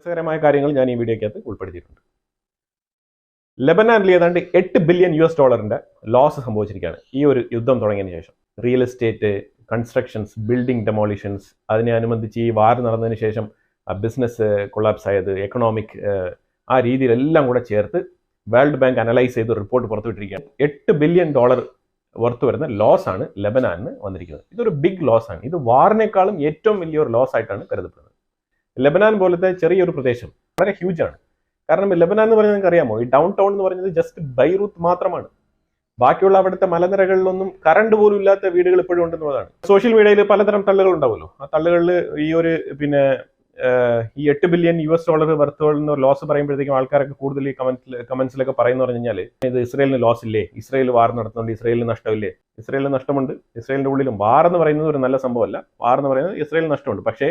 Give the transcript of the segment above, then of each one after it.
രസകരമായ കാര്യങ്ങൾ ഞാൻ ഈ വീഡിയോക്കകത്ത് ഉൾപ്പെടുത്തിയിട്ടുണ്ട്. ലെബനാനിൽ ഏതാണ്ട് $8 ബില്യൺ ലോസ് സംഭവിച്ചിരിക്കുകയാണ് ഈ ഒരു യുദ്ധം തുടങ്ങിയതിന് ശേഷം. റിയൽ എസ്റ്റേറ്റ്, കൺസ്ട്രക്ഷൻസ്, ബിൽഡിംഗ് ഡെമോളിഷൻസ്, അതിനെ അനുബന്ധിച്ച് ഈ വാർ നടന്നതിന് ശേഷം ബിസിനസ് കൊളാപ്സ് ആയത്, എക്കണോമിക് ആ രീതിയിലെല്ലാം കൂടെ ചേർത്ത് വേൾഡ് ബാങ്ക് അനലൈസ് ചെയ്ത് റിപ്പോർട്ട് പുറത്തുവിട്ടിരിക്കുകയാണ്. $8 ബില്യൺ വർത്ത് വരുന്ന ലോസ് ആണ് ലെബനാനിന് വന്നിരിക്കുന്നത്. ഇതൊരു ബിഗ് ലോസ് ആണ്. ഇത് വാറിനേക്കാളും ഏറ്റവും വലിയൊരു ലോസ് ആയിട്ടാണ് കരുതപ്പെടുന്നത്. ലെബനാൻ പോലത്തെ ചെറിയൊരു പ്രദേശം വളരെ ഹ്യൂജ് ആണ്. കാരണം ലെബനാൻ എന്ന് പറഞ്ഞാൽ നിങ്ങൾക്ക് അറിയാമോ, ഈ ഡൗൺ ടൗൺ എന്ന് പറയുന്നത് ജസ്റ്റ് ബൈറൂത്ത് മാത്രമാണ്. ബാക്കിയുള്ള അവിടുത്തെ മലനിരകളിലൊന്നും കറണ്ട് പോലും ഇല്ലാത്ത വീടുകൾ ഇപ്പോഴും ഉണ്ടെന്നുള്ളതാണ്. സോഷ്യൽ മീഡിയയിൽ പലതരം തള്ളുകൾ ഉണ്ടാവുമല്ലോ. ആ തള്ളുകളിൽ ഈ ഒരു ഈ $8 ബില്യൺ വർത്ത് വരുന്ന ലോസ് പറയുമ്പോഴത്തേക്കും ആൾക്കാരൊക്കെ കൂടുതൽ ഈ കമന്റ്സിലൊക്കെ പറയുന്ന പറഞ്ഞു കഴിഞ്ഞാൽ ഇത് ഇസ്രയേലിന് ലോസ് ഇല്ലേ, ഇസ്രയേൽ വാർ നടത്തുന്നുണ്ട്, ഇസ്രയേലിന് നഷ്ടമില്ലേ? ഇസ്രയേലിന് നഷ്ടമുണ്ട്. ഇസ്രയേലിന്റെ ഉള്ളിലും വാർ എന്ന് പറയുന്നത് ഒരു നല്ല സംഭവമല്ല. വാർ എന്ന് പറയുന്നത് ഇസ്രയേലിന് നഷ്ടമുണ്ട്. പക്ഷേ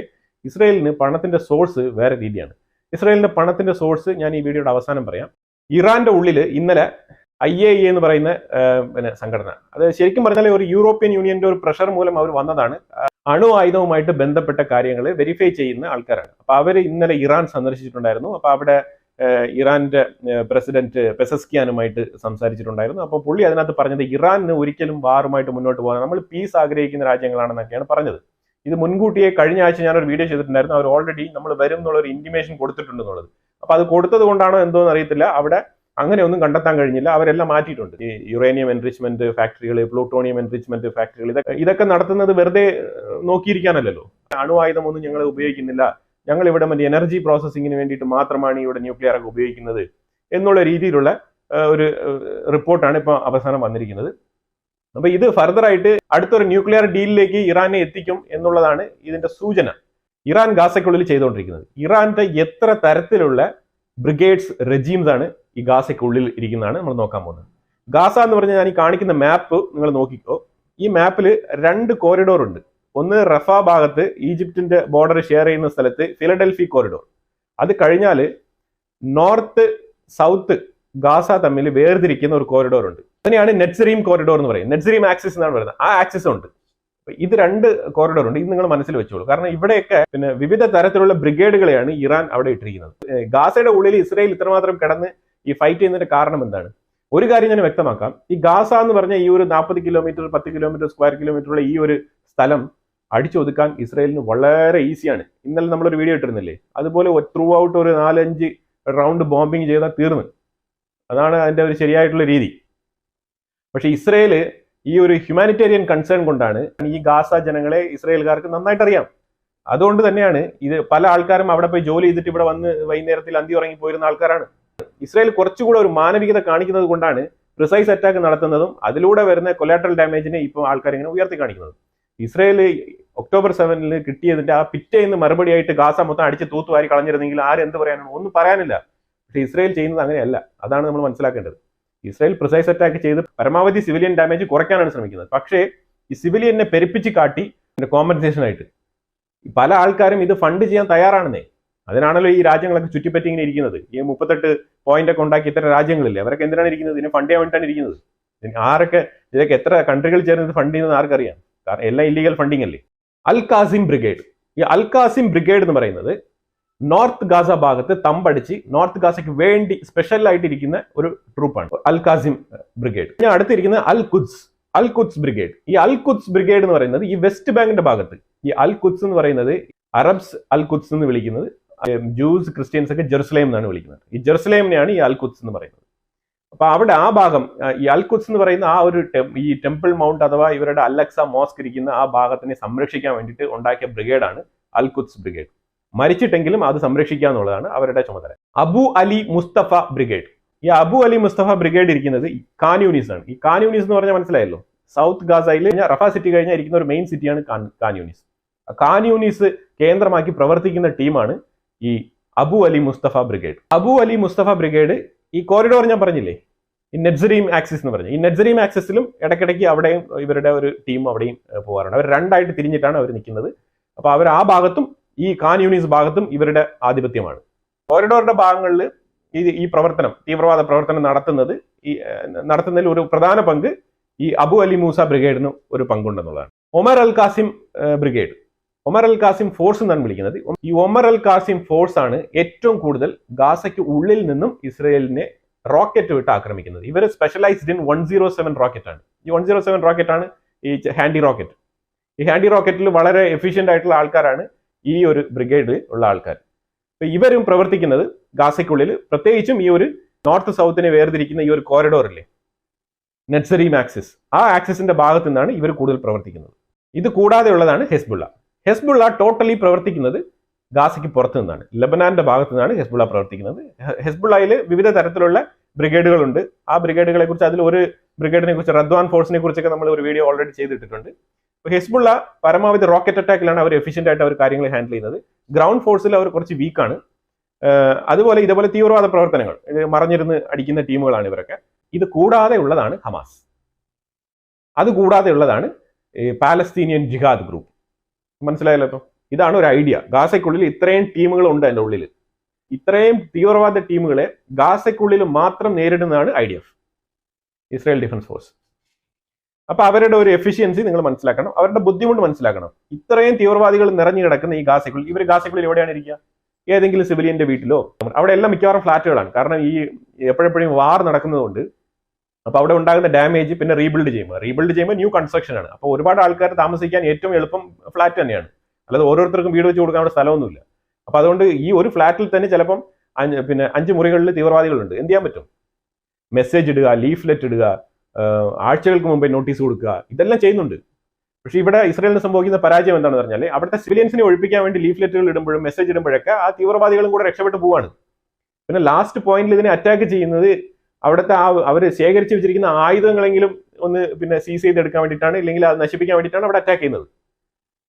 ഇസ്രയേലിന് പണത്തിന്റെ സോഴ്സ് വേറെ രീതിയാണ്. ഇസ്രയേലിന്റെ പണത്തിന്റെ സോഴ്സ് ഞാൻ ഈ വീഡിയോയുടെ അവസാനം പറയാം. ഇറാന്റെ ഉള്ളിൽ ഇന്നലെ IAEA എന്ന് പറയുന്ന സംഘടന, അത് ശരിക്കും പറഞ്ഞാൽ ഒരു യൂറോപ്യൻ യൂണിയന്റെ ഒരു പ്രഷർ മൂലം അവർ വന്നതാണ്. അണു ആയുധവുമായിട്ട് ബന്ധപ്പെട്ട കാര്യങ്ങൾ വെരിഫൈ ചെയ്യുന്ന ആൾക്കാരാണ്. അപ്പൊ അവർ ഇന്നലെ ഇറാൻ സന്ദർശിച്ചിട്ടുണ്ടായിരുന്നു. അപ്പൊ അവിടെ ഇറാന്റെ പ്രസിഡന്റ് പെസസ്കിയാനുമായിട്ട് സംസാരിച്ചിട്ടുണ്ടായിരുന്നു. അപ്പൊ പുള്ളി അതിനകത്ത് പറഞ്ഞത് ഇറാനിന് ഒരിക്കലും വാറുമായിട്ട് മുന്നോട്ട് പോകാൻ നമ്മൾ പീസ് ആഗ്രഹിക്കുന്ന രാജ്യങ്ങളാണെന്നൊക്കെയാണ് പറഞ്ഞത്. ഇത് മുൻകൂട്ടിയെ കഴിഞ്ഞ ആഴ്ച ഞാനൊരു വീഡിയോ ചെയ്തിട്ടുണ്ടായിരുന്നു. അവർ ഓൾറെഡി നമ്മൾ വരും എന്നുള്ളൊരു ഇൻറ്റിമേഷൻ കൊടുത്തിട്ടുണ്ടെന്നുള്ളത്. അപ്പൊ അത് കൊടുത്തത് കൊണ്ടാണോ എന്തോന്ന് അറിയത്തില്ല, അവിടെ അങ്ങനെ ഒന്നും കണ്ടെത്താൻ കഴിഞ്ഞില്ല. അവരെല്ലാം മാറ്റിയിട്ടുണ്ട്. ഈ യുറേനിയം എൻറിച്ച്മെന്റ് ഫാക്ടറികൾ, പ്ലൂട്ടോണിയം എൻറിച്ച്മെന്റ് ഫാക്ടറികൾ, ഇതൊക്കെ നടത്തുന്നത് വെറുതെ നോക്കിയിരിക്കാനല്ലോ. അണുവായുധമൊന്നും ഞങ്ങൾ ഉപയോഗിക്കുന്നില്ല, ഞങ്ങൾ ഇവിടെ മറ്റേ എനർജി പ്രോസസ്സിങ്ങിന് വേണ്ടിയിട്ട് മാത്രമാണ് ഇവിടെ ന്യൂക്ലിയർ ഒക്കെ ഉപയോഗിക്കുന്നത് എന്നുള്ള രീതിയിലുള്ള ഒരു റിപ്പോർട്ടാണ് ഇപ്പൊ അവസാനം വന്നിരിക്കുന്നത്. അപ്പൊ ഇത് ഫർദർ ആയിട്ട് അടുത്തൊരു ന്യൂക്ലിയർ ഡീലിലേക്ക് ഇറാനെ എത്തിക്കും എന്നുള്ളതാണ് ഇതിന്റെ സൂചന. ഇറാൻ ഗാസയ്ക്കുള്ളിൽ ചെയ്തുകൊണ്ടിരിക്കുന്നത്. ഇറാന്റെ എത്ര തരത്തിലുള്ള ബ്രിഗേഡ്സ്, റെജീംസ് ആണ് ഈ ഗാസയ്ക്കുള്ളിൽ ഇരിക്കുന്നതാണ് നമ്മൾ നോക്കാൻ പോകുന്നത്. ഗാസ എന്ന് പറഞ്ഞാൽ ഞാൻ ഈ കാണിക്കുന്ന മാപ്പ് നിങ്ങൾ നോക്കിക്കോ. ഈ മാപ്പിൽ 2 കോറിഡോർ ഉണ്ട്. ഒന്ന് റഫ ഭാഗത്ത് ഈജിപ്തിന്റെ ബോർഡർ ഷെയർ ചെയ്യുന്ന സ്ഥലത്ത് ഫിലഡൽഫി കോറിഡോർ. അത് കഴിഞ്ഞാൽ നോർത്ത് സൗത്ത് ഗാസ തമ്മിൽ വേർതിരിക്കുന്ന ഒരു കോറിഡോർ ഉണ്ട്. അതിനെയാണ് നെറ്റ്സറീം കോറിഡോർ എന്ന് പറയുന്നത്. നെറ്റ്സറീം ആക്സിസ് എന്നാണ് പറയുന്നത്. ആ ആക്സിസ് ഉണ്ട്. ഇത് 2 കോറിഡോർ ഉണ്ട്. ഇത് നിങ്ങൾ മനസ്സിൽ വെച്ചോളൂ. കാരണം ഇവിടെയൊക്കെ വിവിധ തരത്തിലുള്ള ബ്രിഗേഡുകളെയാണ് ഇറാൻ അവിടെ ഇട്ടിരിക്കുന്നത്. ഗാസയുടെ ഉള്ളിൽ ഇസ്രയേൽ ഇത്രമാത്രം കിടന്ന് ഈ ഫൈറ്റ് ചെയ്യുന്നതിന്റെ കാരണം എന്താണ്? ഒരു കാര്യം ഞാൻ വ്യക്തമാക്കാം. ഈ ഗാസ എന്ന് പറഞ്ഞ ഈ ഒരു 40 കിലോമീറ്റർ 10 കിലോമീറ്റർ സ്ക്വയർ കിലോമീറ്ററുള്ള ഈ ഒരു സ്ഥലം അടിച്ചൊതുക്കാൻ ഇസ്രയേലിന് വളരെ ഈസിയാണ്. ഇന്നലെ നമ്മളൊരു വീഡിയോ ഇട്ടിരുന്നില്ലേ? അതുപോലെ ത്രൂ ഔട്ട് ഒരു 4-5 റൗണ്ട് ബോംബിങ് ചെയ്താൽ തീർന്ന്. അതാണ് അതിന്റെ ഒരു ശരിയായിട്ടുള്ള രീതി. പക്ഷെ ഇസ്രയേല് ഈ ഒരു ഹ്യൂമാനിറ്റേറിയൻ കൺസേൺ കൊണ്ടാണ് ഈ ഗാസ ജനങ്ങളെ ഇസ്രയേൽക്കാർക്ക് നന്നായിട്ട് അറിയാം. അതുകൊണ്ട് തന്നെയാണ് ഇത് പല ആൾക്കാരും അവിടെ പോയി ജോലി ചെയ്തിട്ട് ഇവിടെ വന്ന് വൈകുന്നേരത്തിൽ അന്തി ഉറങ്ങി പോയിരുന്ന ആൾക്കാരാണ്. ഇസ്രയേൽ കുറച്ചുകൂടെ ഒരു മാനവികത കാണിക്കുന്നത് കൊണ്ടാണ് പ്രിസൈസ് അറ്റാക്ക് നടത്തുന്നതും അതിലൂടെ വരുന്ന കൊലാട്രൽ ഡാമേജിനെ ഇപ്പോൾ ആൾക്കാർ ഇങ്ങനെ ഉയർത്തി കാണിക്കുന്നത്. ഇസ്രയേൽ October 7 കിട്ടിയതിന്റെ ആ പിറ്റേന്ന് മറുപടിയായിട്ട് ഗാസ മൊത്തം അടിച്ച് തൂത്തുവാരി കളഞ്ഞിരുന്നെങ്കിൽ ആരെന്ത് പറയാനാണ്? ഒന്നും പറയാനില്ല. പക്ഷെ ഇസ്രയേൽ ചെയ്യുന്നത് അങ്ങനെയല്ല. അതാണ് നമ്മൾ മനസ്സിലാക്കേണ്ടത്. ഇസ്രയേൽ പ്രിസൈസ് അറ്റാക്ക് ചെയ്ത് പരമാവധി സിവിലിയൻ ഡാമേജ് കുറയ്ക്കാനാണ് ശ്രമിക്കുന്നത്. പക്ഷേ ഈ സിവിലിയനെ പെരുപ്പിച്ച് കാട്ടി കോമ്പൻസേഷൻ ആയിട്ട് പല ആൾക്കാരും ഇത് ഫണ്ട് ചെയ്യാൻ തയ്യാറാണെന്നേ. അതിനാണല്ലോ ഈ രാജ്യങ്ങളൊക്കെ ചുറ്റിപ്പറ്റി ഇങ്ങനെ ഇരിക്കുന്നത്. ഈ 38 പോയിന്റ് ഒക്കെ ഉണ്ടാക്കി ഇത്തരം രാജ്യങ്ങളില്ലേ, അവരൊക്കെ എന്തിനാണ് ഇരിക്കുന്നത്? ഇതിനെ ഫണ്ട് ചെയ്യാൻ വേണ്ടിയിട്ടാണ് ഇരിക്കുന്നത്. ഇതൊക്കെ എത്ര കൺട്രികൾ ചേർന്ന് ഫണ്ട് ചെയ്യുന്നത് ആർക്കറിയാം? കാരണം എല്ലാം ഇല്ലീഗൽ ഫണ്ടിങ് അല്ലേ. അൽ ഖാസിം ബ്രിഗേഡ്. ഈ അൽ ഖാസിം ബ്രിഗേഡ് എന്ന് പറയുന്നത് നോർത്ത് ഗാസ ഭാഗത്ത് തമ്പടിച്ച് നോർത്ത് ഗാസയ്ക്ക് വേണ്ടി സ്പെഷ്യൽ ആയിട്ടിരിക്കുന്ന ഒരു ട്രൂപ്പാണ് അൽ ഖാസിം ബ്രിഗേഡ്. ഞാൻ അടുത്തിരിക്കുന്നത് അൽ ഖുദ്സ് ബ്രിഗേഡ്. ഈ അൽ ഖുദ്സ് ബ്രിഗേഡ് എന്ന് പറയുന്നത് ഈ വെസ്റ്റ് ബാങ്കിന്റെ ഭാഗത്ത്. ഈ അൽ ഖുദ്സ് എന്ന് പറയുന്നത് അറബ്സ് അൽ ഖുദ്സ് എന്ന് വിളിക്കുന്നത്, ജൂസ് ക്രിസ്ത്യൻസ് ഒക്കെ ജെറുസലേം എന്നാണ് വിളിക്കുന്നത്. ഈ ജെറുസലേമിനെയാണ് ഈ അൽ ഖുദ്സ് എന്ന് പറയുന്നത്. അപ്പൊ അവിടെ ആ ഭാഗം, ഈ അൽ ഖുദ്സ് എന്ന് പറയുന്ന ആ ഒരു ഈ ടെമ്പിൾ മൗണ്ട് അഥവാ ഇവരുടെ അലക്സ മോസ്ക് ഇരിക്കുന്ന ആ ഭാഗത്തിനെ സംരക്ഷിക്കാൻ വേണ്ടിയിട്ട് ഉണ്ടാക്കിയ ബ്രിഗേഡാണ് അൽ ഖുദ്സ് ബ്രിഗേഡ്. മരിച്ചിട്ടെങ്കിലും അത് സംരക്ഷിക്കുക എന്നുള്ളതാണ് അവരുടെ ചുമതല. അബു അലി മുസ്തഫ ബ്രിഗേഡ്. ഈ അബു അലി മുസ്തഫ ബ്രിഗേഡ് ഇരിക്കുന്നത് ഖാൻ യൂനിസ് ആണ്. ഈ ഖാൻ യൂനിസ് എന്ന് പറഞ്ഞാൽ മനസ്സിലായല്ലോ, സൗത്ത് ഗാസയിൽ റഫ സിറ്റി കഴിഞ്ഞാൽ ഇരിക്കുന്ന ഒരു മെയിൻ സിറ്റിയാണ് ഖാൻ യൂനിസ്. ഖാൻ യൂനിസ് കേന്ദ്രമാക്കി പ്രവർത്തിക്കുന്ന ടീമാണ് ഈ അബു അലി മുസ്തഫ ബ്രിഗേഡ്. അബു അലി മുസ്തഫ ബ്രിഗേഡ് ഈ കോറിഡോർ ഞാൻ പറഞ്ഞില്ലേ, ഈ നെറ്റ്സറീം ആക്സിസ് എന്ന് പറഞ്ഞു, ഈ നെറ്റ്സറീം ആക്സിസിലും ഇടയ്ക്കിടയ്ക്ക് അവിടെയും ഇവരുടെ ഒരു ടീം അവിടെയും പോകാറുണ്ട്. അവർ 2 ആയിട്ട് തിരിഞ്ഞിട്ടാണ് അവർ നിൽക്കുന്നത്. അപ്പൊ അവർ ആ ഭാഗത്തും ഈ ഖാൻ യൂനിസ് ഭാഗത്തും ഇവരുടെ ആധിപത്യമാണ്. കോറിഡോറിന്റെ ഭാഗങ്ങളിൽ ഈ പ്രവർത്തനം, തീവ്രവാദ പ്രവർത്തനം നടത്തുന്നതിൽ ഒരു പ്രധാന പങ്ക് ഈ അബു അലി മൂസ ബ്രിഗേഡിന് ഒരു പങ്കുണ്ടെന്നുള്ളതാണ്. ഒമർ അൽ ഖാസിം ബ്രിഗേഡ്. ഒമർ അൽ ഖാസിം ഫോഴ്സ് എന്നാണ് വിളിക്കുന്നത്. ഈ ഒമർ അൽ ഖാസിം ഫോഴ്സ് ആണ് ഏറ്റവും കൂടുതൽ ഗാസയ്ക്ക് ഉള്ളിൽ നിന്നും ഇസ്രയേലിനെ റോക്കറ്റ് വിട്ട് ആക്രമിക്കുന്നത്. ഇവർ സ്പെഷ്യലൈസ്ഡ് ഇൻ 107 റോക്കറ്റ് ആണ്. ഈ 107 റോക്കറ്റ് ആണ് ഈ ഹാൻഡി റോക്കറ്റ്. ഈ ഹാൻഡി റോക്കറ്റിൽ വളരെ എഫിഷ്യന്റ് ആയിട്ടുള്ള ആൾക്കാരാണ് ഈ ഒരു ബ്രിഗേഡിൽ ഉള്ള ആൾക്കാർ. അപ്പൊ ഇവരും പ്രവർത്തിക്കുന്നത് ഗാസയ്ക്കുള്ളിൽ, പ്രത്യേകിച്ചും ഈ ഒരു നോർത്ത് സൗത്തിനെ വേർതിരിക്കുന്ന ഈ ഒരു കോറിഡോറില്ലേ, നെറ്റ്സറീം ആക്സിസ്, ആ ആക്സിസിന്റെ ഭാഗത്തു നിന്നാണ് ഇവർ കൂടുതൽ പ്രവർത്തിക്കുന്നത്. ഇത് കൂടാതെ ഉള്ളതാണ് ഹെസ്ബുള്ള. ഹെസ്ബുള്ള ടോട്ടലി പ്രവർത്തിക്കുന്നത് ഗാസയ്ക്ക് പുറത്തു നിന്നാണ്, ലബനാന്റെ ഭാഗത്തു നിന്നാണ് ഹെസ്ബുള്ള പ്രവർത്തിക്കുന്നത്. ഹെസ്ബുള്ളയിൽ വിവിധ തരത്തിലുള്ള ബ്രിഗേഡുകളുണ്ട്. ആ ബ്രിഗേഡുകളെ കുറിച്ച്, അതിൽ ഒരു ബ്രിഗേഡിനെ കുറിച്ച്, റദ്വാൻ ഫോഴ്സിനെ കുറിച്ചൊക്കെ നമ്മൾ ഒരു വീഡിയോ ഓൾറെഡി ചെയ്തിട്ടുണ്ട്. ഹെസ്ബുള്ള പരമാവധി റോക്കറ്റ് അറ്റാക്കിലാണ് അവർ എഫിഷ്യന്റ് ആയിട്ട് അവർ കാര്യങ്ങൾ ഹാൻഡിൽ ചെയ്യുന്നത്. ഗ്രൗണ്ട് ഫോഴ്സിൽ അവർ കുറച്ച് വീക്കാണ്. അതുപോലെ ഇതേപോലെ തീവ്രവാദ പ്രവർത്തനങ്ങൾ, മറഞ്ഞിരുന്ന് അടിക്കുന്ന ടീമുകളാണ് ഇവരൊക്കെ. ഇത് കൂടാതെ ഉള്ളതാണ് ഹമാസ്. അത് കൂടാതെ ഉള്ളതാണ് പാലസ്തീനിയൻ ജിഹാദ് ഗ്രൂപ്പ്. മനസ്സിലായല്ലോ? ഇപ്പം ഇതാണ് ഒരു ഐഡിയ. ഗാസയ്ക്കുള്ളിൽ ഇത്രയും ടീമുകൾ ഉണ്ട്. അതിൻ്റെ ഉള്ളിൽ ഇത്രയും തീവ്രവാദ ടീമുകളെ ഗാസയ്ക്കുള്ളിൽ മാത്രം നേരിടുന്നതാണ് IDF, ഇസ്രായേൽ ഡിഫൻസ് ഫോഴ്സ്. അപ്പൊ അവരുടെ ഒരു എഫിഷ്യൻസി നിങ്ങൾ മനസ്സിലാക്കണം, അവരുടെ ബുദ്ധിമുട്ട് മനസ്സിലാക്കണം. ഇത്രയും തീവ്രവാദികൾ നിറഞ്ഞു കിടക്കുന്ന ഈ ഗാസയ്ക്കുള്ളിൽ, ഇവർ ഗാസയ്ക്കുള്ളിൽ എവിടെയാണ് ഇരിക്കുക? ഏതെങ്കിലും സിവിലിയന്റെ വീട്ടിലോ. അവിടെ എല്ലാം മിക്കവാറും ഫ്ലാറ്റുകളാണ്. കാരണം ഈ എപ്പോഴെപ്പോഴും വാർ നടക്കുന്നതുകൊണ്ട് അപ്പൊ അവിടെ ഉണ്ടാകുന്ന ഡാമേജ് പിന്നെ റീബിൽഡ് ചെയ്യുമ്പോൾ ന്യൂ കൺസ്ട്രക്ഷൻ ആണ്. അപ്പോൾ ഒരുപാട് ആൾക്കാർ താമസിക്കാൻ ഏറ്റവും എളുപ്പം ഫ്ലാറ്റ് തന്നെയാണ്. അല്ലാതെ ഓരോരുത്തർക്കും വീട് വെച്ച് കൊടുക്കാൻ അവിടെ സ്ഥലമൊന്നുമില്ല. അപ്പൊ അതുകൊണ്ട് ഈ ഒരു ഫ്ലാറ്റിൽ തന്നെ ചിലപ്പം 5 മുറികളിൽ തീവ്രവാദികളുണ്ട്. എന്ത് ചെയ്യാൻ പറ്റും? മെസ്സേജ് ഇടുക, ലീഫ്ലെറ്റ് ഇടുക, ആഴ്ചകൾക്ക് മുമ്പേ നോട്ടീസ് കൊടുക്കുക, ഇതെല്ലാം ചെയ്യുന്നുണ്ട്. പക്ഷെ ഇവിടെ ഇസ്രായേലിന് സംഭവിക്കുന്ന പരാജയം എന്താണെന്ന് പറഞ്ഞാൽ, അവിടുത്തെ സിവിലിയൻസിനെ ഒഴിപ്പിക്കാൻ വേണ്ടി ലീഫ്ലെറ്റുകൾ ഇടുമ്പോഴും മെസ്സേജ് ഇടുമ്പോഴൊക്കെ ആ തീവ്രവാദികളും കൂടെ രക്ഷപ്പെട്ടു പോവാണ്. പിന്നെ ലാസ്റ്റ് പോയിന്റിൽ ഇതിനെ അറ്റാക്ക് ചെയ്യുന്നത് അവിടുത്തെ അവർ ശേഖരിച്ച് വെച്ചിരിക്കുന്ന ആയുധങ്ങളെങ്കിലും ഒന്ന് സീസ് ചെയ്തെടുക്കാൻ വേണ്ടിയിട്ടാണ്, ഇല്ലെങ്കിൽ അത് നശിപ്പിക്കാൻ വേണ്ടിയിട്ടാണ് അവിടെ അറ്റാക്ക് ചെയ്യുന്നത്.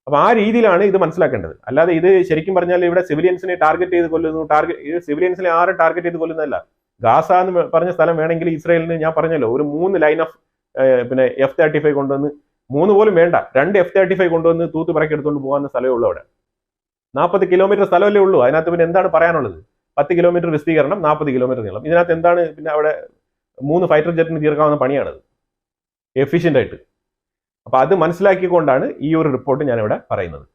അപ്പൊ ആ രീതിയിലാണ് ഇത് മനസ്സിലാക്കേണ്ടത്. അല്ലാതെ ഇത് ശരിക്കും പറഞ്ഞാൽ ഇവിടെ സിവിലിയൻസിനെ ടാർഗറ്റ് ചെയ്ത് കൊല്ലുന്നു, സിവിലിയൻസിനെ ആരും ടാർഗറ്റ് ചെയ്ത് കൊല്ലുന്നതല്ല. ഗാസ എന്ന് പറഞ്ഞ സ്ഥലം വേണമെങ്കിൽ ഇസ്രായേലിന്, ഞാൻ പറഞ്ഞല്ലോ, ഒരു 3 ലൈൻ ഓഫ് F-35 കൊണ്ടുവന്ന്, 3 പോലും വേണ്ട, 2 F-35 കൊണ്ടുവന്ന് തൂത്ത് പറക്കി എടുത്തുകൊണ്ട് പോകാവുന്ന സ്ഥലമേ ഉള്ളൂ. അവിടെ 40 കിലോമീറ്റർ സ്ഥലമല്ലേ ഉള്ളൂ. അതിനകത്ത് പിന്നെ എന്താണ് പറയാനുള്ളത്? 10 കിലോമീറ്റർ വിസ്തീകരണം, 40 കിലോമീറ്റർ നീളം. ഇതിനകത്ത് എന്താണ് പിന്നെ അവിടെ 3 ഫൈറ്റർ ജെറ്റിന് തീർക്കാവുന്ന പണിയാണത്, എഫിഷ്യന്റ് ആയിട്ട്. അപ്പൊ അത് മനസ്സിലാക്കിക്കൊണ്ടാണ് ഈ ഒരു റിപ്പോർട്ട് ഞാൻ ഇവിടെ പറയുന്നത്.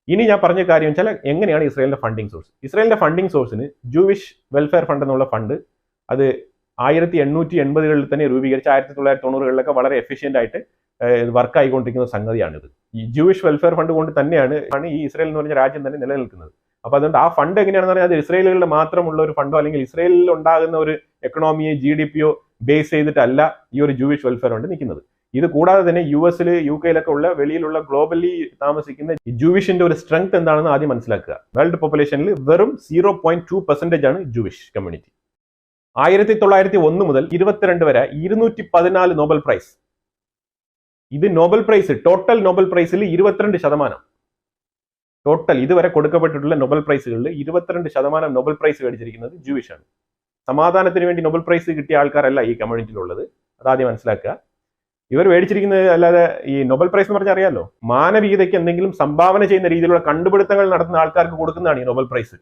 ഇനി ഞാൻ പറഞ്ഞ കാര്യം വെച്ചാൽ, എങ്ങനെയാണ് ഇസ്രായേലിന്റെ ഫണ്ടിങ് സോഴ്സ്? ഇസ്രായേലിന്റെ ഫണ്ടിങ് സോഴ്സിന് ജൂവിഷ് വെൽഫെയർ ഫണ്ട് എന്നുള്ള ഫണ്ട്, അത് 1880-കളിൽ തന്നെ രൂപീകരിച്ച് 1990-കളിലൊക്കെ വളരെ എഫിഷ്യന്റ് ആയിട്ട് വർക്ക് ആയിക്കൊണ്ടിരിക്കുന്ന സംഗതിയാണിത്. ഈ ജൂവിഷ് വെൽഫെയർ ഫണ്ട് കൊണ്ട് തന്നെയാണ് ഈ ഇസ്രായേൽ എന്ന് പറഞ്ഞ രാജ്യം തന്നെ നിലനിൽക്കുന്നത്. അപ്പൊ അതുകൊണ്ട് ആ ഫണ്ട് എങ്ങനെയാണെന്ന് പറഞ്ഞാൽ, അത് ഇസ്രായേലുകളുടെ മാത്രമുള്ള ഒരു ഫണ്ടോ അല്ലെങ്കിൽ ഇസ്രായേലിൽ ഉണ്ടാകുന്ന ഒരു എക്കണോമിയെ GDP-യോ ബേസ് ചെയ്തിട്ടല്ല ഈ ഒരു ജൂവിഷ് വെൽഫെയർ ഫണ്ട് നിൽക്കുന്നത്. ഇത് കൂടാതെ തന്നെ US-ൽ UK-ലൊക്കെ ഉള്ള വെളിയിലുള്ള ഗ്ലോബലി താമസിക്കുന്ന ജൂവിഷിന്റെ ഒരു സ്ട്രെങ്ത് എന്താണെന്ന് ആദ്യം മനസ്സിലാക്കുക. വേൾഡ് പോപ്പുലേഷനിൽ വെറും 0.2% ആണ് ജൂവിഷ് കമ്മ്യൂണിറ്റി. 1901 മുതൽ 22 വരെ 214 നോബൽ പ്രൈസ്. ഇത് നോബൽ പ്രൈസ്, ടോട്ടൽ നോബൽ പ്രൈസിൽ 22%. ടോട്ടൽ ഇതുവരെ കൊടുക്കപ്പെട്ടിട്ടുള്ള നോബൽ പ്രൈസുകളിൽ 22% നോബൽ പ്രൈസ് മേടിച്ചിരിക്കുന്നത് ജൂവിഷാണ്. സമാധാനത്തിന് വേണ്ടി നോബൽ പ്രൈസ് കിട്ടിയ ആൾക്കാരല്ല ഈ കമ്മ്യൂണിറ്റിയിലുള്ളത്, അതാദ്യം മനസ്സിലാക്കുക. ഇവർ മേടിച്ചിരിക്കുന്നത്, അല്ലാതെ ഈ നോബൽ പ്രൈസ് എന്ന് പറഞ്ഞാൽ അറിയാലോ, മാനവികതയ്ക്ക് എന്തെങ്കിലും സംഭാവന ചെയ്യുന്ന രീതിയിലുള്ള കണ്ടുപിടുത്തങ്ങൾ നടത്തുന്ന ആൾക്കാർക്ക് കൊടുക്കുന്നതാണ് ഈ നോബൽ പ്രൈസ്.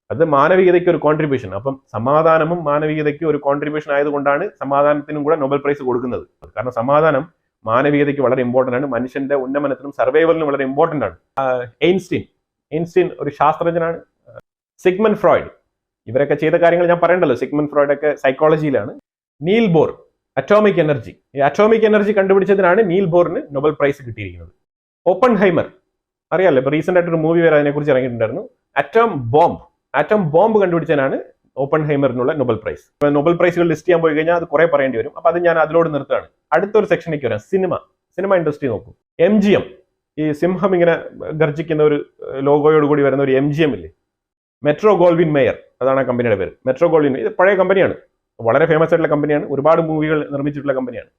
അത് മാനവികതയ്ക്ക് ഒരു കോൺട്രിബ്യൂഷൻ. അപ്പം സമാധാനവും മാനവികതയ്ക്ക് ഒരു കോൺട്രിബ്യൂഷൻ ആയതുകൊണ്ടാണ് സമാധാനത്തിനും കൂടെ നോബൽ പ്രൈസ് കൊടുക്കുന്നത്. കാരണം സമാധാനം മാനവികതയ്ക്ക് വളരെ ഇമ്പോർട്ടൻ്റ് ആണ്, മനുഷ്യന്റെ ഉന്നമനത്തിനും സർവൈവലിനും വളരെ ഇമ്പോർട്ടൻ്റ് ആണ്. എയിൻസ്റ്റീൻ ഒരു ശാസ്ത്രജ്ഞനാണ്. സിഗ്മണ്ട് ഫ്രോയിഡ്, ഇവരൊക്കെ ചെയ്ത കാര്യങ്ങൾ ഞാൻ പറയണ്ടല്ലോ. സിഗ്മണ്ട് ഫ്രോയിഡ് ഒക്കെ സൈക്കോളജിയിലാണ്. നീൽ ബോർ, അറ്റോമിക് എനർജി, ഈ അറ്റോമിക് എനർജി കണ്ടുപിടിച്ചതിനാണ് നീൽ ബോറിന് നോബൽ പ്രൈസ് കിട്ടിയിരിക്കുന്നത്. ഓപ്പൺഹൈമർ അറിയാലോ, ഇപ്പൊ റീസെന്റ് ആയിട്ടൊരു മൂവി വരെ അതിനെക്കുറിച്ച് ഇറങ്ങിയിട്ടുണ്ടായിരുന്നു. ആറ്റം ബോംബ് കണ്ടുപിടിച്ചതിനാണ് ഓപ്പൺഹൈമറിനുള്ള നോബൽ പ്രൈസ്. നോബൽ പ്രൈസുകൾ ലിസ്റ്റ് ചെയ്യാൻ പോയി കഴിഞ്ഞാൽ അത് കുറെ പറയേണ്ടി വരും. അപ്പൊ അത് ഞാൻ അതിലോട് നിർത്തുകയാണ്. അടുത്തൊരു സെക്ഷനിലേക്ക് വരാം. സിനിമ ഇൻഡസ്ട്രി നോക്കൂ. MGM, ഈ സിംഹം ഇങ്ങനെ ഗർജിക്കുന്ന ഒരു ലോഗോയോട് കൂടി വരുന്ന ഒരു MGM ഇല്ലേ, മെട്രോ ഗോൾവിൻ മേയർ, അതാണ് ആ കമ്പനിയുടെ പേര്. മെട്രോ ഗോൾവിൻ, ഇത് പഴയ കമ്പനിയാണ്, വളരെ ഫേമസ് ആയിട്ടുള്ള കമ്പനിയാണ്, ഒരുപാട് മൂവികൾ നിർമ്മിച്ചിട്ടുള്ള കമ്പനിയാണ്.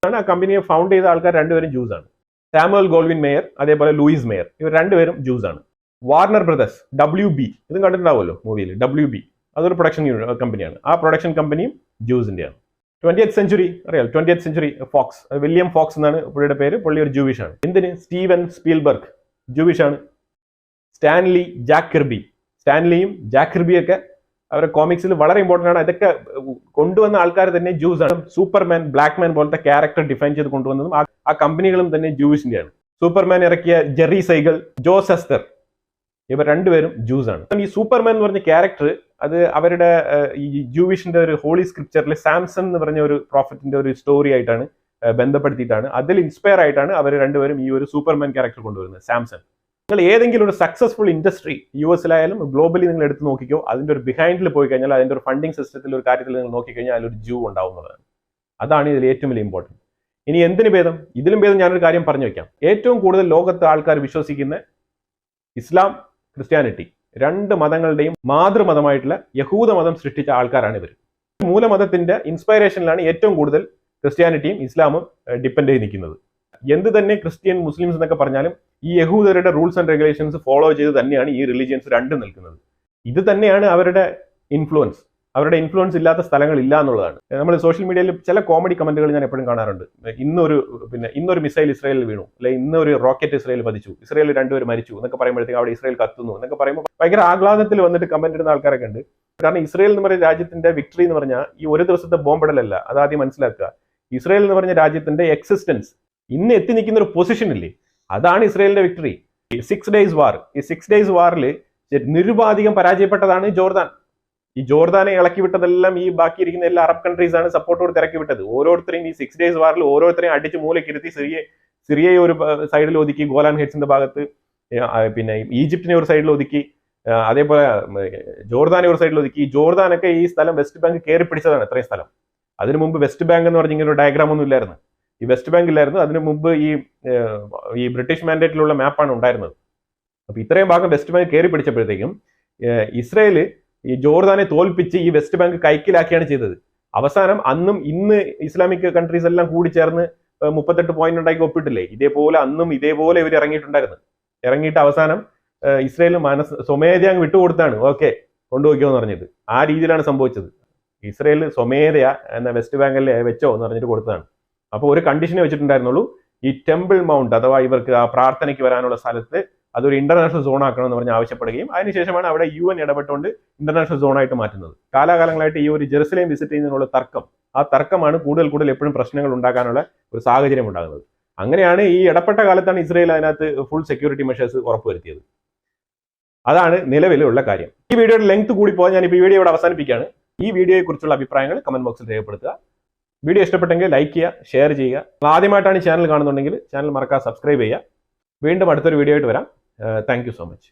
ആ കമ്പനിയെ ഫൗണ്ട് ചെയ്ത ആൾക്കാർ രണ്ടുപേരും ജൂസ് ആണ്. സാമുവൽ ഗോൾവിൻ മേയർ, അതേപോലെ ലൂയിസ് മേയർ, ഇവർ രണ്ടുപേരും ജൂസ് ആണ്. വാർണർ ബ്രദേഴ്സ്, WB, ഇതും കണ്ടിട്ടുണ്ടാവുമല്ലോ മൂവിയിൽ. WB അതൊരു പ്രൊഡക്ഷൻ കമ്പനിയാണ്. ആ പ്രൊഡക്ഷൻ കമ്പനിയും ജൂസിന്റെയാണ്. 20th സെഞ്ചുറി അറിയാം, 20th century Fox, William Fox എന്നാണ് പുള്ളിയുടെ പേര്. പുള്ളി ഒരു ജൂവിഷ് ആണ്. എന്തിന്? സ്റ്റീവൻ സ്പീൽബർഗ് ജൂവിഷ് ആണ്. സ്റ്റാൻലിയും ജാക്ക് കിർബിയൊക്കെ അവരുടെ കോമിക്സിൽ വളരെ ഇമ്പോർട്ടൻ്റ് ആണ്. ഇതൊക്കെ കൊണ്ടുവന്ന ആൾക്കാർ തന്നെ ജൂസ് ആണ്. സൂപ്പർമാൻ, ബ്ലാക്ക് മാൻ പോലത്തെ ക്യാരക്ടർ ഡിഫൈൻ ചെയ്ത് കൊണ്ടുവന്നതും ആ കമ്പനികളും തന്നെ ജൂവിഷിന്റെയാണ്. സൂപ്പർമാൻ ഇറക്കിയ ജെറി സൈഗൾ, ജോസ് എസ്തർ, ഇവർ രണ്ടുപേരും ജൂസ് ആണ്. ഈ സൂപ്പർമാൻ എന്ന് പറഞ്ഞ ക്യാരക്ടർ അത് അവരുടെ ഈ ജൂവിഷിന്റെ ഒരു ഹോളി സ്ക്രിപ്ചറിൽ സാംസൺ എന്ന് പറഞ്ഞ ഒരു പ്രോഫറ്റിന്റെ ഒരു സ്റ്റോറി ആയിട്ടാണ് ബന്ധപ്പെടുത്തിയിട്ടാണ്, അതിൽ ഇൻസ്പയർ ആയിട്ടാണ് അവർ രണ്ടുപേരും ഈ ഒരു സൂപ്പർമാൻ ക്യാരക്ടർ കൊണ്ടുവരുന്നത്. സാംസൺ. നിങ്ങൾ ഏതെങ്കിലും ഒരു സക്സസ്ഫുൾ ഇൻഡസ്ട്രി US-ലായാലും ഗ്ലോബലി നിങ്ങൾ എടുത്ത് നോക്കിക്കോ, അതിന്റെ ഒരു ബിഹൈൻഡിൽ പോയി കഴിഞ്ഞാൽ, അതിന്റെ ഒരു ഫണ്ടിങ് സിസ്റ്റത്തിൽ ഒരു കാര്യത്തിൽ നിങ്ങൾ നോക്കിക്കഴിഞ്ഞാൽ അതിലൊരു ജൂ ഉണ്ടാവുന്നതാണ്. അതാണ് ഇതിൽ ഏറ്റവും വലിയ ഇമ്പോർട്ടൻറ്റ്. ഇനി എന്തിനു ഭേദം, ഇതിലും ഭേദം ഞാനൊരു കാര്യം പറഞ്ഞു വെക്കാം. ഏറ്റവും കൂടുതൽ ലോകത്ത് ആൾക്കാർ വിശ്വസിക്കുന്ന ഇസ്ലാം, ക്രിസ്ത്യാനിറ്റി, രണ്ട് മതങ്ങളുടെയും മാതൃമതമായിട്ടുള്ള യഹൂദ മതം സൃഷ്ടിച്ച ആൾക്കാരാണ് ഇവർ. മൂലമതത്തിന്റെ ഇൻസ്പയറേഷനിലാണ് ഏറ്റവും കൂടുതൽ ക്രിസ്ത്യാനിറ്റിയും ഇസ്ലാമും ഡിപ്പെൻഡ് ചെയ്ത് നിൽക്കുന്നത്. എന്ത് തന്നെ ക്രിസ്ത്യൻ, മുസ്ലിംസ് എന്നൊക്കെ പറഞ്ഞാലും ഈ യഹൂദരുടെ റൂൾസ് ആൻഡ് റെഗുലേഷൻസ് ഫോളോ ചെയ്ത് തന്നെയാണ് ഈ റിലീജിയൻസ് രണ്ടും നിൽക്കുന്നത്. ഇത് തന്നെയാണ് അവരുടെ ഇൻഫ്ലുവൻസ്. അവരുടെ ഇൻഫ്ലുവൻസ് ഇല്ലാത്ത സ്ഥലങ്ങളില്ല എന്നുള്ളതാണ്. നമ്മൾ സോഷ്യൽ മീഡിയയിൽ ചില കോമഡി കമന്റുകൾ ഞാൻ എപ്പോഴും കാണാറുണ്ട്. ഇന്നൊരു മിസൈൽ ഇസ്രായേലിൽ വീണു, അല്ലെ ഇന്നൊരു റോക്കറ്റ് ഇസ്രായേൽ പതിച്ചു, ഇസ്രായേൽ രണ്ടുപേർ മരിച്ചു എന്നൊക്കെ പറയുമ്പോഴത്തേക്ക് അവിടെ ഇസ്രായേൽ കത്തുന്നു എന്നൊക്കെ പറയുമ്പോൾ ഭയങ്കര ആഹ്ലാദത്തിൽ വന്നിട്ട് കമന്റ് ഇടുന്ന ആൾക്കാരൊക്കെ ഉണ്ട്. കാരണം ഇസ്രായേൽ എന്ന് പറയുന്ന രാജ്യത്തിന്റെ വിക്ടറി എന്ന് പറഞ്ഞാൽ ഈ ഒരു ദിവസത്തെ ബോംബിടലല്ല, അത് ആദ്യം മനസ്സിലാക്കുക. ഇസ്രായേൽ എന്ന് പറഞ്ഞ രാജ്യത്തിന്റെ എക്സിസ്റ്റൻസ്, ഇന്ന് എത്തി നിൽക്കുന്ന ഒരു പൊസിഷൻ ഇല്ലേ, അതാണ് ഇസ്രായേലിന്റെ വിക്ടറി. 6 days വാർ, ഈ 6 days വാറിൽ നിരുപാധികം പരാജയപ്പെട്ടതാണ് ജോർദാൻ. ഈ ജോർദാനെ ഇളക്കി വിട്ടതെല്ലാം ഈ ബാക്കിയിരിക്കുന്ന എല്ലാ അറബ് കൺട്രീസ് ആണ് സപ്പോർട്ട് കൊടുത്ത് ഇറക്കി വിട്ടത്. ഓരോരുത്തരെയും ഈ 6 days വാറിൽ ഓരോരുത്തരെയും അടിച്ച് മൂലക്കിരുത്തി സിറിയയെ ഒരു സൈഡിൽ ഒതുക്കി, ഗോലാൻ ഹെയ്റ്റ്സിന്റെ ഭാഗത്ത്, പിന്നെ ഈജിപ്തിനെ ഒരു സൈഡിൽ ഒതുക്കി, അതേപോലെ ജോർദാനെ ഒരു സൈഡിൽ ഒതുക്കി. ജോർദാനൊക്കെ ഈ സ്ഥലം വെസ്റ്റ് ബാങ്ക് കയറി പിടിച്ചതാണ് ഇത്രയും സ്ഥലം. അതിനു മുമ്പ് വെസ്റ്റ് ബാങ്ക് എന്ന് പറഞ്ഞ ഇങ്ങനെ ഒരു ഡയഗ്രാം ഒന്നും ഇല്ലായിരുന്നു. ഈ വെസ്റ്റ് ബാങ്ക് ഇല്ലായിരുന്നു. അതിനു മുമ്പ് ഈ ബ്രിട്ടീഷ് മാൻഡേറ്റിലുള്ള മാപ്പാണ് ഉണ്ടായിരുന്നത്. അപ്പൊ ഇത്രയും ഭാഗം വെസ്റ്റ് ബാങ്ക് കയറി പിടിച്ചപ്പോഴത്തേക്കും ഇസ്രായേൽ ഈ ജോർദാനെ തോൽപ്പിച്ച് ഈ വെസ്റ്റ് ബാങ്ക് കൈക്കലാക്കിയാണ് ചെയ്തത്. അവസാനം അന്നും ഇന്ന് ഇസ്ലാമിക് കൺട്രീസ് എല്ലാം കൂടി ചേർന്ന് 38 പോയിന്റ് ഉണ്ടാക്കി ഒപ്പിട്ടില്ലേ, ഇതേപോലെ അന്നും ഇതേപോലെ ഇവർ ഇറങ്ങിയിട്ട് അവസാനം ഇസ്രായേൽ സ്വമേധയാ അങ്ങ് വിട്ടുകൊടുത്താണ്. ഓക്കെ, കൊണ്ടുപോയിക്കോന്ന് പറഞ്ഞിട്ട് ആ രീതിയിലാണ് സംഭവിച്ചത്. ഇസ്രായേൽ സ്വമേധയാ എന്ന വെസ്റ്റ് ബാങ്കിൽ വെച്ചോ എന്ന് പറഞ്ഞിട്ട് കൊടുത്തതാണ്. അപ്പോൾ ഒരു കണ്ടീഷനെ വെച്ചിട്ടുണ്ടായിരുന്നുള്ളൂ, ഈ ടെമ്പിൾ മൗണ്ട് അഥവാ ഇവർക്ക് ആ പ്രാർത്ഥനയ്ക്ക് വരാനുള്ള സ്ഥലത്ത് അതൊരു ഇന്റർനാഷണൽ സോൺ ആക്കണം എന്ന് പറഞ്ഞ് ആവശ്യപ്പെടുകയും അതിനുശേഷമാണ് അവിടെ UN ഇടപെട്ടുകൊണ്ട് ഇന്റർനാഷണൽ സോണായിട്ട് മാറ്റുന്നത്. കാലാകാലങ്ങളായിട്ട് ഈ ഒരു ജെറുസലേം വിസിറ്റ് ചെയ്യുന്നതിനുള്ള ആ തർക്കമാണ് കൂടുതൽ എപ്പോഴും പ്രശ്നങ്ങൾ ഉണ്ടാക്കാനുള്ള ഒരു സാഹചര്യം ഉണ്ടാകുന്നത്. അങ്ങനെയാണ് ഈ ഇടപെട്ട കാലത്താണ് ഇസ്രായേൽ അതിനകത്ത് ഫുൾ സെക്യൂരിറ്റി മെഷേഴ്സ് ഉറപ്പുവരുത്തിയത്. അതാണ് നിലവിലുള്ള കാര്യം. ഈ വീഡിയോയുടെ ലെങ്ത് കൂടി പോകാൻ ഞാൻ ഇപ്പോൾ വീഡിയോ ഇവിടെ അവസാനിപ്പിക്കുകയാണ്. ഈ വീഡിയോയെ കുറിച്ചുള്ള അഭിപ്രായങ്ങൾ കമന്റ് ബോക്സിൽ രേഖപ്പെടുത്തുക. വീഡിയോ ഇഷ്ടപ്പെട്ടെങ്കിൽ ലൈക്ക് ചെയ്യുക, ഷെയർ ചെയ്യുക. ആദ്യമായിട്ടാണ് ഈ ചാനൽ കാണുന്നുണ്ടെങ്കിൽ ചാനൽ മറക്കാതെ സബ്സ്ക്രൈബ് ചെയ്യുക. വീണ്ടും അടുത്തൊരു വീഡിയോ ആയിട്ട് വരാം. Thank you so much.